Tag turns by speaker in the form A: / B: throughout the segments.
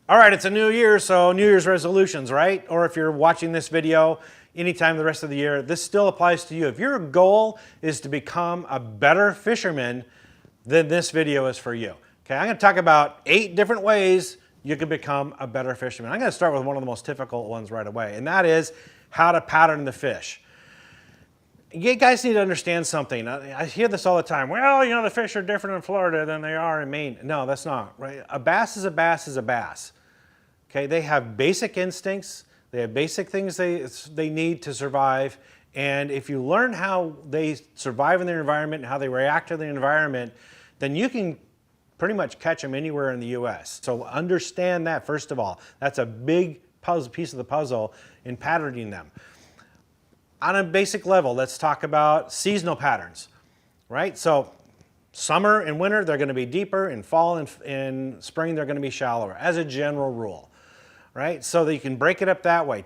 A: All right, it's a new year, so New Year's resolutions, right? Or if you're watching this video anytime the rest of the year, this still applies to you. If your goal is to become a better fisherman, then this video is for you. Okay, I'm gonna talk about 8 different ways you can become a better fisherman. I'm gonna start with one of the most difficult ones right away, and that is how to pattern the fish. You guys need to understand something. I hear this all the time. Well, you know, the fish are different in Florida than they are in Maine. No, that's not, right? A bass is a bass is a bass. Okay, they have basic instincts. They have basic things they need to survive. And if you learn how they survive in their environment and how they react to the environment, then you can pretty much catch them anywhere in the U.S. So understand that, first of all. That's a big piece of the puzzle in patterning them. On a basic level, let's talk about seasonal patterns, right? So summer and winter, they're going to be deeper. In fall and in spring, they're going to be shallower, as a general rule, right? So that you can break it up that way.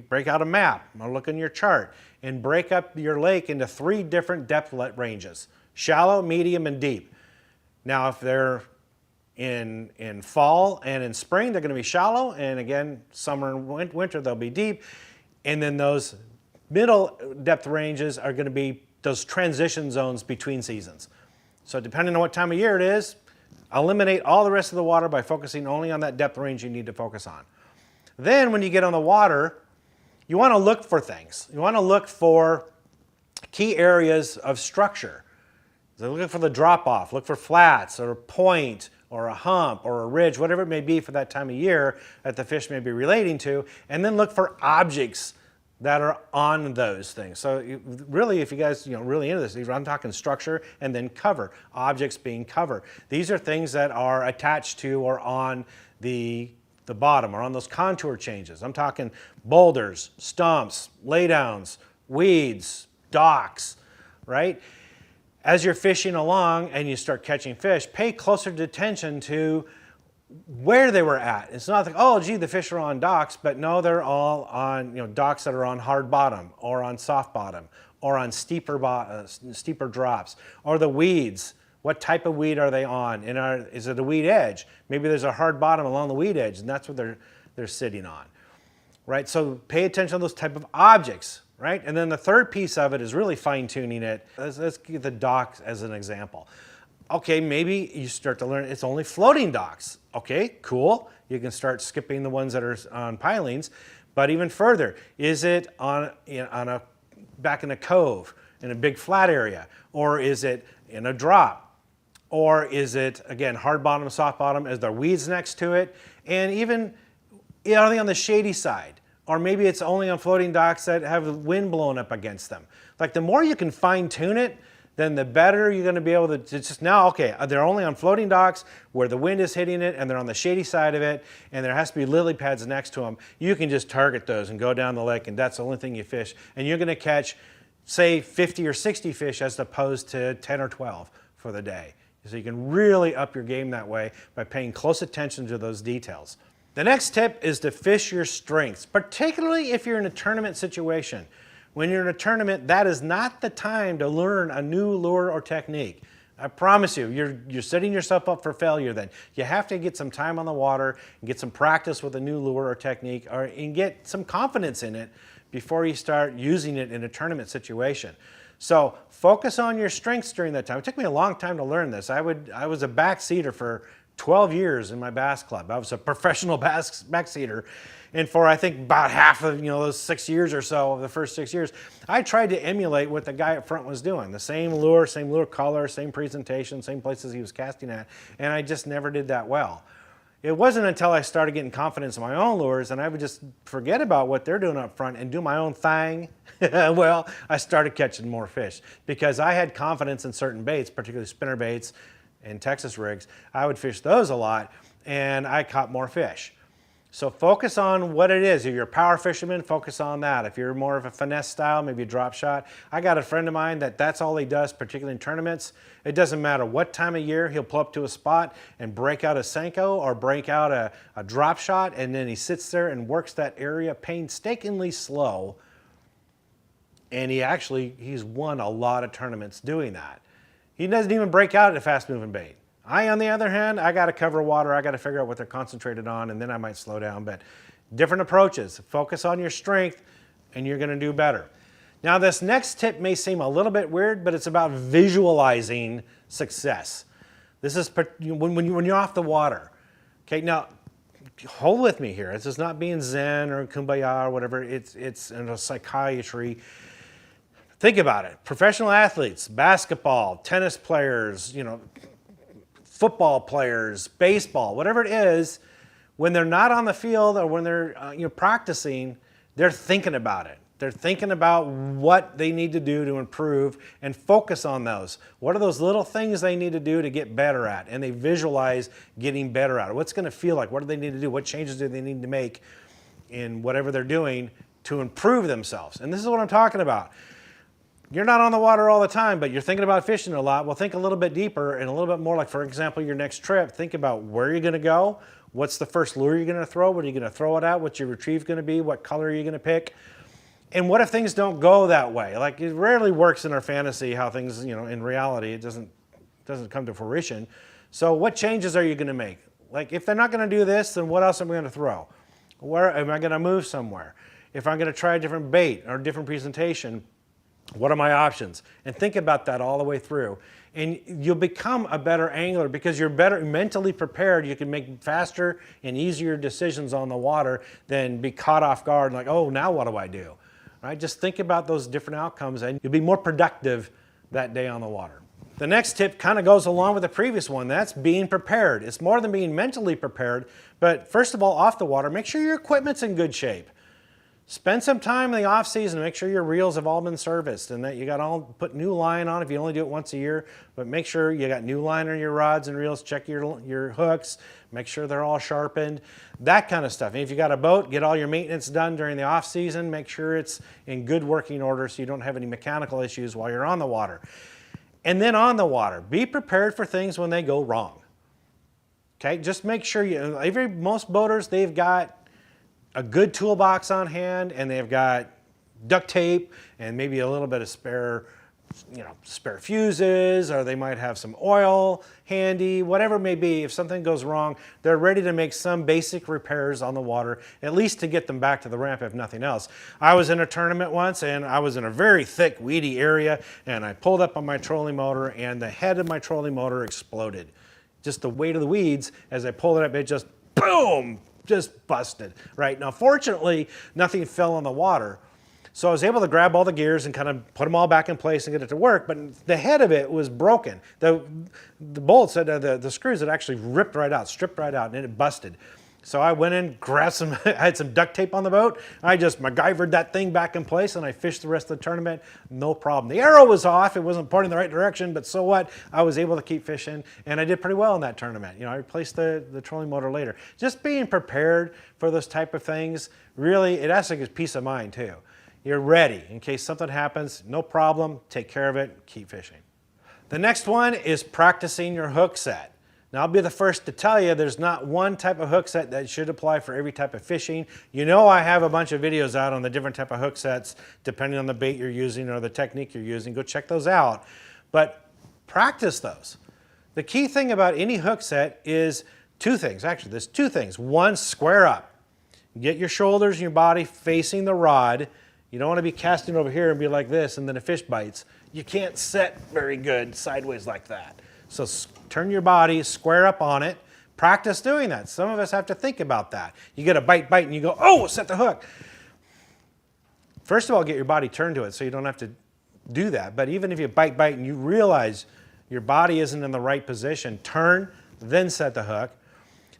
A: Break out a map, or look in your chart, and break up your lake into 3 different depth ranges: shallow, medium, and deep. Now, if they're in fall and in spring, they're going to be shallow, and again, summer and winter, they'll be deep. And then those middle depth ranges are going to be those transition zones between seasons. So depending on what time of year it is, eliminate all the rest of the water by focusing only on that depth range you need to focus on. Then when you get on the water, you want to look for things. You want to look for key areas of structure. So look for the drop-off, look for flats or a point or a hump or a ridge, whatever it may be for that time of year that the fish may be relating to, and then look for objects that are on those things. So really, if you guys really into this, I'm talking structure and then cover, objects being cover. These are things that are attached to or on the bottom or on those contour changes. I'm talking boulders, stumps, laydowns, weeds, docks, right? As you're fishing along and you start catching fish, pay closer attention to where they were at. It's not like, oh, gee, the fish are on docks, but no, they're all on docks that are on hard bottom or on soft bottom or on steeper drops, or the weeds. What type of weed are they on? And is it a weed edge? Maybe there's a hard bottom along the weed edge, and that's what they're sitting on, right? So pay attention to those type of objects, right? And then the third piece of it is really fine-tuning it. Let's get the docks as an example. Okay, maybe you start to learn it's only floating docks. Okay, cool. You can start skipping the ones that are on pilings. But even further, is it back in a cove, in a big flat area? Or is it in a drop? Or is it, again, hard bottom, soft bottom? Is there weeds next to it? And even are they on the shady side? Or maybe it's only on floating docks that have the wind blowing up against them. Like the more you can fine tune it, then the better you're going to be able to just now, okay, they're only on floating docks where the wind is hitting it and they're on the shady side of it and there has to be lily pads next to them. You can just target those and go down the lake and that's the only thing you fish. And you're going to catch, say, 50 or 60 fish as opposed to 10 or 12 for the day. So you can really up your game that way by paying close attention to those details. The next tip is to fish your strengths, particularly if you're in a tournament situation. When you're in a tournament, that is not the time to learn a new lure or technique. I promise you, you're setting yourself up for failure then. You have to get some time on the water and get some practice with a new lure or technique and get some confidence in it before you start using it in a tournament situation. So focus on your strengths during that time. It took me a long time to learn this. I was a backseater for 12 years in my bass club. I was a professional backseater. And for, I think, about half of those 6 years or so, of the first 6 years, I tried to emulate what the guy up front was doing. The same lure color, same presentation, same places he was casting at, and I just never did that well. It wasn't until I started getting confidence in my own lures and I would just forget about what they're doing up front and do my own thing, well, I started catching more fish because I had confidence in certain baits, particularly spinner baits and Texas rigs. I would fish those a lot and I caught more fish. So focus on what it is. If you're a power fisherman, focus on that. If you're more of a finesse style, maybe a drop shot. I got a friend of mine that's all he does, particularly in tournaments. It doesn't matter what time of year, he'll pull up to a spot and break out a Senko or break out a drop shot, and then he sits there and works that area painstakingly slow. And he's won a lot of tournaments doing that. He doesn't even break out at a fast moving bait. I, on the other hand, I got to cover water. I got to figure out what they're concentrated on, and then I might slow down. But different approaches. Focus on your strength, and you're going to do better. Now, this next tip may seem a little bit weird, but it's about visualizing success. This is when you're off the water. Okay, now hold with me here. This is not being Zen or Kumbaya or whatever. It's in a psychiatry. Think about it. Professional athletes, basketball, tennis players, football players, baseball, whatever it is, when they're not on the field or when they're practicing, they're thinking about it. They're thinking about what they need to do to improve and focus on those. What are those little things they need to do to get better at? And they visualize getting better at it. What's going to feel like? What do they need to do? What changes do they need to make in whatever they're doing to improve themselves? And this is what I'm talking about. You're not on the water all the time, but you're thinking about fishing a lot. Well, think a little bit deeper and a little bit more like, for example, your next trip. Think about where you're going to go. What's the first lure you're going to throw? What are you going to throw it at? What's your retrieve going to be? What color are you going to pick? And what if things don't go that way? Like, it rarely works in our fantasy how things, in reality, it doesn't come to fruition. So what changes are you going to make? Like, if they're not going to do this, then what else am I going to throw? Where am I going to move somewhere? If I'm going to try a different bait or a different presentation, what are my options? And think about that all the way through. And you'll become a better angler because you're better mentally prepared. You can make faster and easier decisions on the water than be caught off guard like, oh, now what do I do? Right? Just think about those different outcomes and you'll be more productive that day on the water. The next tip kind of goes along with the previous one. That's being prepared. It's more than being mentally prepared, but first of all, off the water, make sure your equipment's in good shape. Spend some time in the off season to make sure your reels have all been serviced and that you got all put new line on if you only do it once a year, but make sure you got new line on your rods and reels, check your hooks, make sure they're all sharpened, that kind of stuff. And if you got a boat, get all your maintenance done during the off season, make sure it's in good working order so you don't have any mechanical issues while you're on the water. And then on the water, be prepared for things when they go wrong. Okay, just make sure most boaters, they've got a good toolbox on hand and they've got duct tape and maybe a little bit of spare fuses, or they might have some oil handy, whatever it may be. If something goes wrong, they're ready to make some basic repairs on the water, at least to get them back to the ramp if nothing else. I was in a tournament once and I was in a very thick, weedy area and I pulled up on my trolling motor and the head of my trolling motor exploded. Just the weight of the weeds, as I pulled it up, it just boom, just busted, right? Now, fortunately, nothing fell on the water. So I was able to grab all the gears and kind of put them all back in place and get it to work, but the head of it was broken. The bolts, the screws had actually ripped right out, stripped right out, and it busted. So I went in, grabbed some, I had some duct tape on the boat. I just MacGyvered that thing back in place and I fished the rest of the tournament, no problem. The arrow was off, it wasn't pointing in the right direction, but so what? I was able to keep fishing and I did pretty well in that tournament. I replaced the trolling motor later. Just being prepared for those type of things, really, it has to give peace of mind too. You're ready in case something happens, no problem, take care of it, keep fishing. The next one is practicing your hook set. Now, I'll be the first to tell you there's not one type of hook set that should apply for every type of fishing. I have a bunch of videos out on the different type of hook sets depending on the bait you're using or the technique you're using. Go check those out. But practice those. The key thing about any hook set is two things. Actually, there's two things. One, square up. Get your shoulders and your body facing the rod. You don't want to be casting over here and be like this and then a fish bites. You can't set very good sideways like that. So turn your body, square up on it, practice doing that. Some of us have to think about that. You get a bite and you go, oh, set the hook. First of all, get your body turned to it so you don't have to do that. But even if you bite and you realize your body isn't in the right position, turn, then set the hook.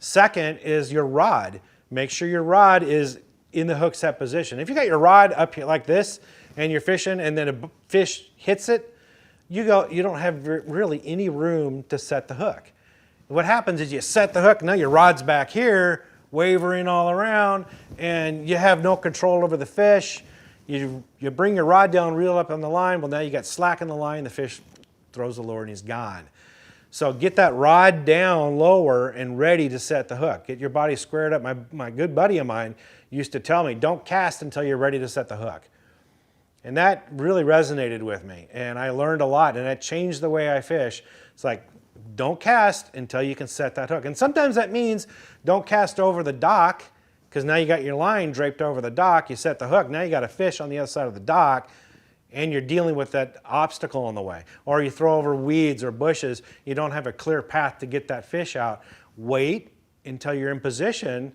A: Second is your rod. Make sure your rod is in the hook set position. If you got your rod up here like this and you're fishing and then a fish hits it, you don't have really any room to set the hook. What happens is you set the hook, now your rod's back here, wavering all around, and you have no control over the fish. You bring your rod down, reel up on the line, well now you got slack in the line, the fish throws the lure and he's gone. So get that rod down lower and ready to set the hook. Get your body squared up. My good buddy of mine used to tell me, don't cast until you're ready to set the hook. And that really resonated with me. And I learned a lot and that changed the way I fish. It's like, don't cast until you can set that hook. And sometimes that means don't cast over the dock, because now you got your line draped over the dock, you set the hook, now you got a fish on the other side of the dock, and you're dealing with that obstacle in the way. Or you throw over weeds or bushes, you don't have a clear path to get that fish out. Wait until you're in position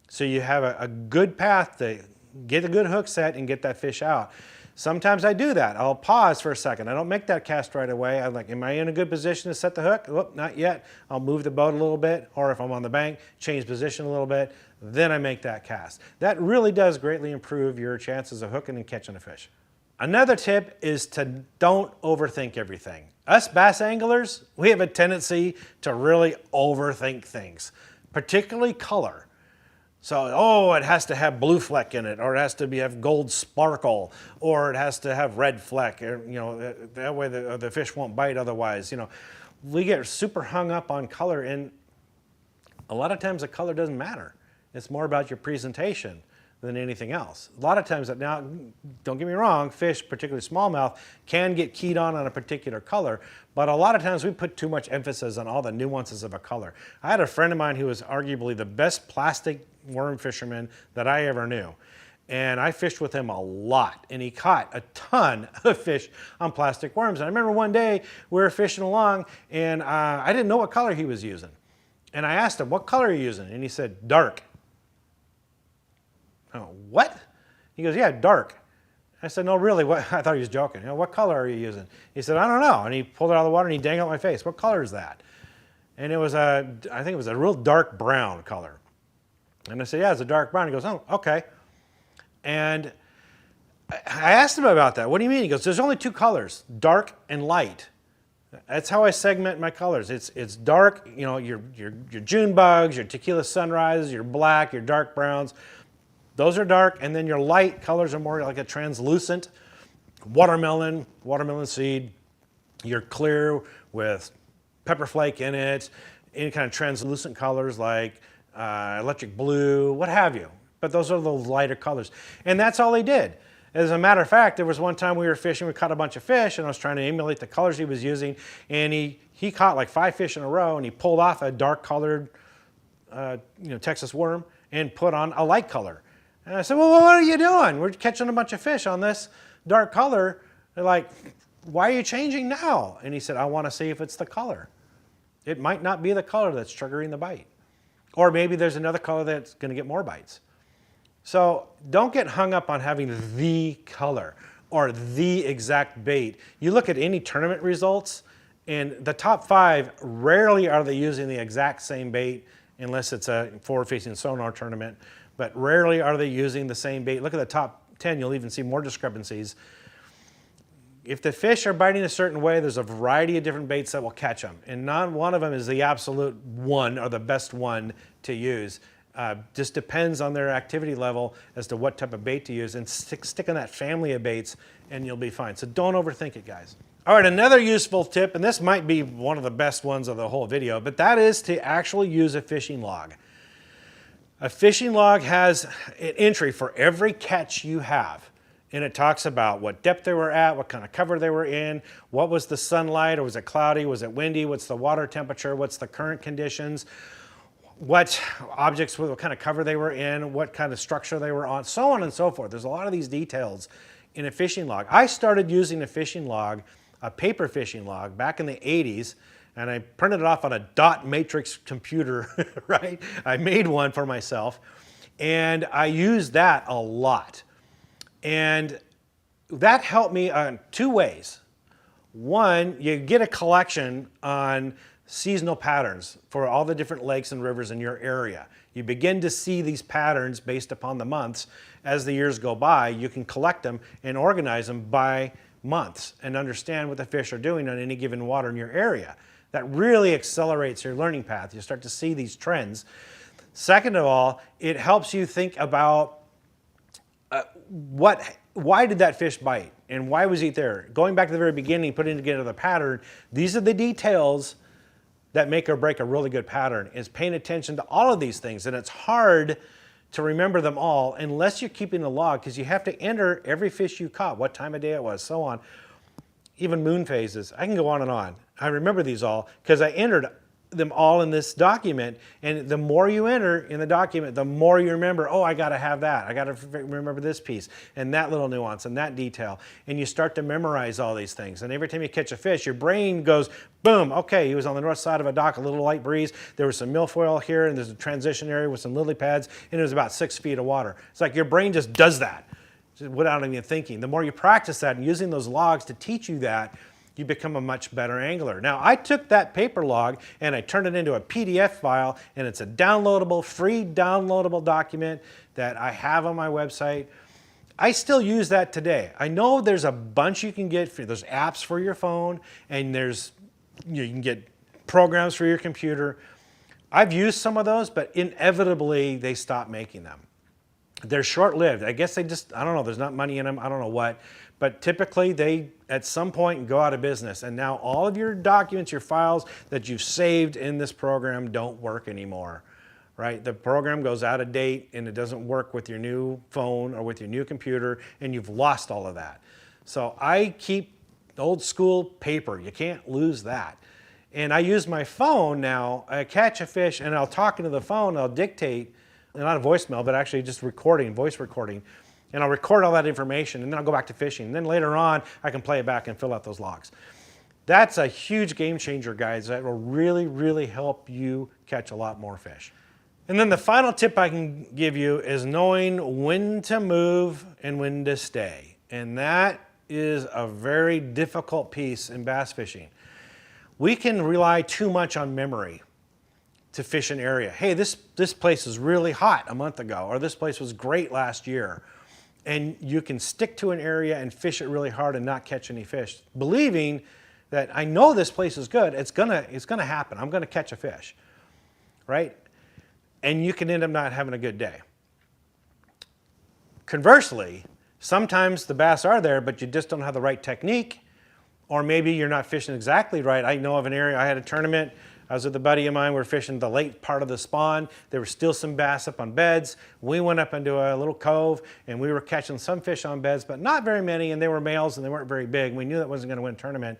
A: so you have a good path to get a good hook set and get that fish out. Sometimes I do that. I'll pause for a second. I don't make that cast right away. I'm like, am I in a good position to set the hook? Whoop, not yet. I'll move the boat a little bit, or if I'm on the bank, change position a little bit, then I make that cast. That really does greatly improve your chances of hooking and catching a fish. Another tip is to don't overthink everything. Us bass anglers, we have a tendency to really overthink things, particularly color. So, oh, it has to have blue fleck in it, or it has to have gold sparkle, or it has to have red fleck, or, you know, that way the fish won't bite otherwise. You know, we get super hung up on color, and a lot of times the color doesn't matter. It's more about your presentation than anything else. A lot of times, now, don't get me wrong, fish, particularly smallmouth, can get keyed on a particular color, but a lot of times we put too much emphasis on all the nuances of a color. I had a friend of mine who was arguably the best plastic worm fisherman that I ever knew. And I fished with him a lot, and he caught a ton of fish on plastic worms. And I remember one day we were fishing along, and I didn't know what color he was using. And I asked him, what color are you using? And he said, dark. Oh, what? He goes, yeah, dark. I said, no, really, what? I thought he was joking. You know, what color are you using? He said, I don't know. And he pulled it out of the water and he dangled it in my face. What color is that? And it was I think it was a real dark brown color. And I said, yeah, it's a dark brown. He goes, oh, okay. And I asked him about that. What do you mean? He goes, there's only two colors, dark and light. That's how I segment my colors. It's dark, you know, your June bugs, your tequila sunrises, your black, your dark browns. Those are dark, and then your light colors are more like a translucent watermelon seed. You're clear with pepper flake in it, any kind of translucent colors like electric blue, what have you. But those are the lighter colors. And that's all he did. As a matter of fact, there was one time we were fishing, we caught a bunch of fish, and I was trying to emulate the colors he was using, and he caught like 5 fish in a row, and he pulled off a dark colored Texas worm and put on a light color. And I said, well, what are you doing? We're catching a bunch of fish on this dark color. They're like, why are you changing now? And he said, I want to see if it's the color. It might not be the color that's triggering the bite. Or maybe there's another color that's going to get more bites. So don't get hung up on having the color or the exact bait. You look at any tournament results, and the top 5, rarely are they using the exact same bait unless it's a forward-facing sonar tournament. But rarely are they using the same bait. Look at the top 10, you'll even see more discrepancies. If the fish are biting a certain way, there's a variety of different baits that will catch them. And not one of them is the absolute one or the best one to use. Just depends on their activity level as to what type of bait to use, and stick in that family of baits and you'll be fine. So don't overthink it, guys. All right, another useful tip, and this might be one of the best ones of the whole video, but that is to actually use a fishing log. A fishing log has an entry for every catch you have, and it talks about what depth they were at, what kind of cover they were in, what was the sunlight, or was it cloudy, was it windy, what's the water temperature, what's the current conditions, what objects, what kind of cover they were in, what kind of structure they were on, so on and so forth. There's a lot of these details in a fishing log. I started using a fishing log, a paper fishing log, back in the 80s, and I printed it off on a dot matrix computer, right? I made one for myself, and I used that a lot. And that helped me in 2 ways. One, you get a collection on seasonal patterns for all the different lakes and rivers in your area. You begin to see these patterns based upon the months. As the years go by, you can collect them and organize them by months and understand what the fish are doing on any given water in your area. That really accelerates your learning path. You start to see these trends. Second of all, it helps you think about why did that fish bite and why was he there? Going back to the very beginning, putting together the pattern, these are the details that make or break a really good pattern, is paying attention to all of these things. And it's hard to remember them all unless you're keeping a log, because you have to enter every fish you caught, what time of day it was, so on. Even moon phases. I can go on and on. I remember these all because I entered them all in this document, and the more you enter in the document, the more you remember, oh, I got to have that. I got to remember this piece and that little nuance and that detail. And you start to memorize all these things. And every time you catch a fish, your brain goes, boom, okay, he was on the north side of a dock, a little light breeze. There was some milfoil here, and there's a transition area with some lily pads, and it was about 6 feet of water. It's like your brain just does that without even thinking. The more you practice that and using those logs to teach you that, you become a much better angler. Now, I took that paper log and I turned it into a PDF file, and it's a downloadable, free downloadable document that I have on my website. I still use that today. I know there's a bunch you can get. There's apps for your phone, and there's, you can get programs for your computer. I've used some of those, but inevitably they stop making them. They're short-lived. I guess they just, I don't know, there's not money in them, I don't know what. But typically they, at some point, go out of business. And now all of your documents, your files that you've saved in this program don't work anymore, right? The program goes out of date and it doesn't work with your new phone or with your new computer, and you've lost all of that. So I keep old school paper. You can't lose that. And I use my phone now. I catch a fish and I'll talk into the phone, I'll dictate, not a voicemail, but actually just recording, voice recording. And I'll record all that information, and then I'll go back to fishing. And then later on, I can play it back and fill out those logs. That's a huge game changer, guys. That will really, really help you catch a lot more fish. And then the final tip I can give you is knowing when to move and when to stay. And that is a very difficult piece in bass fishing. We can rely too much on memory to fish an area. Hey, this place was really hot a month ago, or this place was great last year. And you can stick to an area and fish it really hard and not catch any fish, believing that I know this place is good, it's gonna happen, I'm gonna catch a fish, right? And you can end up not having a good day. Conversely, sometimes the bass are there, but you just don't have the right technique, or maybe you're not fishing exactly right. I know of an area, I had a tournament, I was with a buddy of mine, we were fishing the late part of the spawn. There were still some bass up on beds. We went up into a little cove and we were catching some fish on beds, but not very many, and they were males and they weren't very big. We knew that wasn't gonna win a tournament.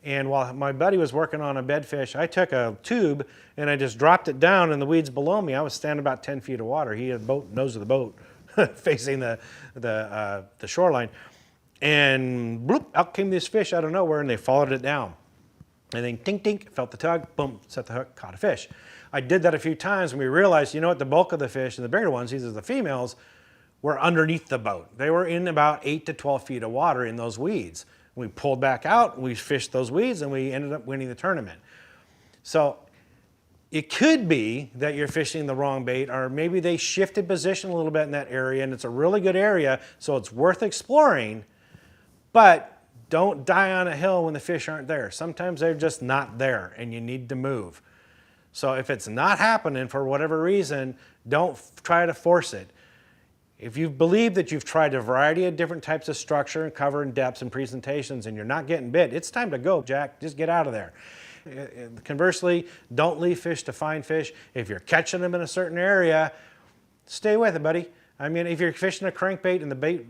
A: And while my buddy was working on a bed fish, I took a tube and I just dropped it down in the weeds below me. I was standing about 10 feet of water. He had the boat, nose of the boat facing the shoreline. And bloop, out came this fish out of nowhere, and they followed it down. And then tink, tink, felt the tug, boom, set the hook, caught a fish. I did that a few times, and we realized, you know what, the bulk of the fish, and the bigger ones, these are the females, were underneath the boat. They were in about 8 to 12 feet of water in those weeds. We pulled back out, we fished those weeds, and we ended up winning the tournament. So it could be that you're fishing the wrong bait, or maybe they shifted position a little bit in that area, and it's a really good area, so it's worth exploring, but don't die on a hill when the fish aren't there. Sometimes they're just not there and you need to move. So if it's not happening for whatever reason, don't try to force it. If you believe that you've tried a variety of different types of structure and cover and depths and presentations and you're not getting bit, it's time to go, Jack. Just get out of there. Conversely, don't leave fish to find fish. If you're catching them in a certain area, stay with it, buddy. I mean, if you're fishing a crankbait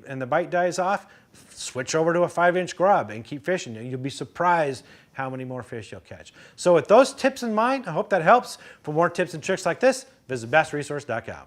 A: and the bite dies off, switch over to a 5-inch grub and keep fishing. You'll be surprised how many more fish you'll catch. So with those tips in mind, I hope that helps. For more tips and tricks like this, visit bassresource.com.